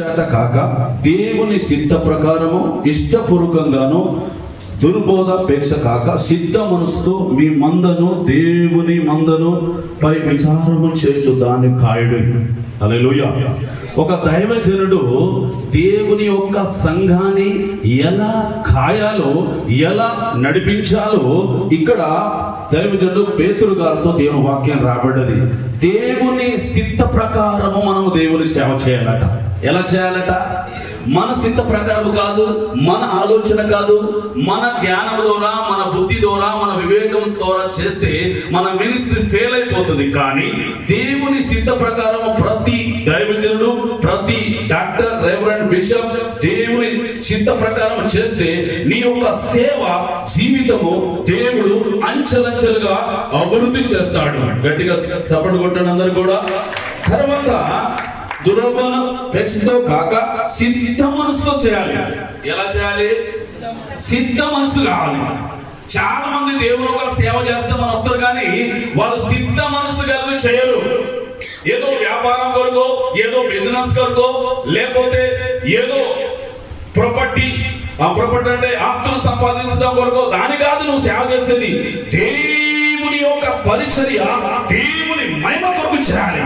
చేత కాక దేవుని సిద్ధ ప్రకారము ఇష్టపూర్వకంగాను దుర్బోధపేక్ష కాక సిద్ధ మనసుతో మీ మందను దేవుని మందను పై విచారము చేసు దాన్ని కాయుడు. హల్లెలూయా. ఒక దైవజనుడు దేవుని యొక్క సంఘాన్ని ఎలా కాయాలో ఎలా నడిపించాలో ఇక్కడ దైవజనుడు పేతురు గారితో దేవుని వాక్యం రాబడ్డది. దేవుని సిద్ధ ప్రకారము మనం దేవుని సేవ చేయాలట. ఎలా చేయాలట? మన సిద్ధ ప్రకారం కాదు, మన ఆలోచన కాదు, మన జ్ఞానం ద్వారా, మన బుద్ధి ద్వారా, మన వివేకం ద్వారా చేస్తే మన మినిస్ట్రీ ఫెయిల్ అయిపోతుంది. కానీ దేవుని సిద్ధ ప్రకారం ప్రతి దైవజనుడు, ప్రతి డాక్టర్, రెవరెండ్, బిషప్ దేవుని సిద్ధ ప్రకారం చేస్తే నీ యొక్క సేవ జీవితము దేవుడు అంచెలంచెలుగా అభివృద్ధి చేస్తాడు. గట్టిగా చప్పట్లు కొట్టండి అందరూ కూడా. తర్వాత దురపేక్షతో కాక సిద్ధ మనసుతో చేయాలి. ఎలా చేయాలి? సిద్ధ మనసు కావాలి. చాలా మంది దేవుని ఒక సేవ చేస్తామని వస్తారు, కానీ వాళ్ళు సిద్ధ మనసు కలిగి చేయరు. ఏదో వ్యాపారం కొరకు, ఏదో బిజినెస్ కొరకు, లేకపోతే ఏదో ప్రాపర్టీ అంటే ఆస్తులు సంపాదించడం కొరకు, దాని కాదు నువ్వు సేవ చేసేది. దేవుని యొక్క పరిచర్య దేవుని మహిమ కొరకు చేయాలి.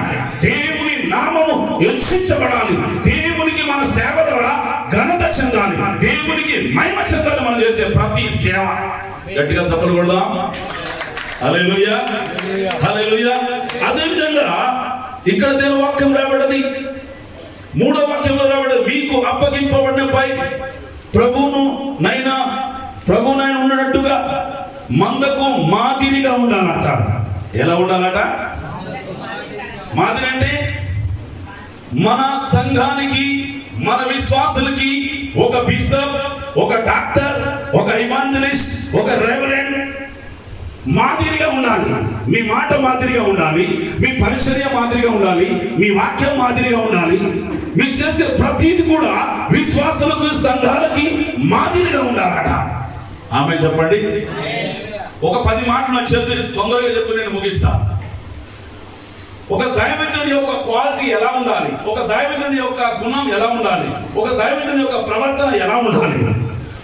దేవుని నామము హెచ్చించబడాలి. దేవునికి మన సేవ ద్వారా ఘనత చెందాలి. దేవునికి మహిమ చెందాలి. మనం చేసే ప్రతి సేవ. గట్టిగా చప్పట్లు కొడదాం. హల్లెలూయా, హల్లెలూయా. అదే విధంగా ఇక్కడ దేవుని వాక్యం రాబడ్డది. 3వ వాక్యంలో రాబడ్డది, మీకు అప్పగింపబడినపై ప్రభువును నైనా ఉన్నట్టుగా మందకు మాదిరిగా ఉండాలట. ఎలా ఉండాలట? మాదిరి అంటే మన సంఘానికి, మన విశ్వాసులకి ఒక బిషప్, ఒక డాక్టర్, ఒక ఇవాంజలిస్ట్, ఒక రెవరెండ్ మాదిరిగా ఉండాలి. మీ మాట మాదిరిగా ఉండాలి, మీ పరిచర్య మాదిరిగా ఉండాలి, మీ వాక్యం మాదిరిగా ఉండాలి. మీరు చేసే ప్రతిది కూడా విశ్వాసులకు, సంఘాలకి మాదిరిగా ఉండాలట. ఆమె చెప్పండి. ఒక 10 మాటలు నాకు చెప్పి తొందరగా చెప్పి నేను ముగిస్తా. ఒక దైవజనుడి యొక్క క్వాలిటీ ఎలా ఉండాలి, ఒక దైవజనుడి యొక్క గుణం ఎలా ఉండాలి, ఒక దైవజనుడి యొక్క ప్రవర్తన ఎలా ఉండాలి,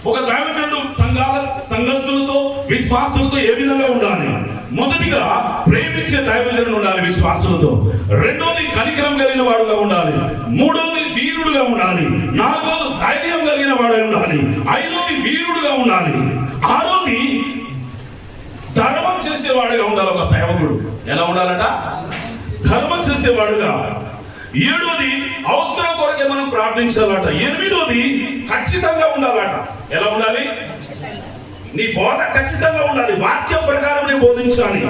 ఒక దైవజనుడు సంఘస్థులతో, విశ్వాసులతో ఏ విధంగా ఉండాలి? మొదటిగా ప్రేమించే దైవజనుడు ఉండాలి విశ్వాసులతో. రెండోది కనికరం కలిగిన వాడుగా ఉండాలి. మూడోది వీరుడుగా ఉండాలి. నాలుగోది ధైర్యం కలిగిన వాడై ఉండాలి. ఐదోది వీరుడుగా ఉండాలి. ఆరోది ధర్మం చేసేవాడుగా ఉండాలి. ఒక సేవకుడు ఎలా ఉండాలట? ధర్మం చేసేవాడుగా. 7వది అవసరం కొరకే మనం ప్రార్థించాలట. 8వది ఖచ్చితంగా ఉండాలట. ఎలా ఉండాలి? నీ బోధ ఖచ్చితంగా ఉండాలి. వాక్యం ప్రకారం బోధించాలి.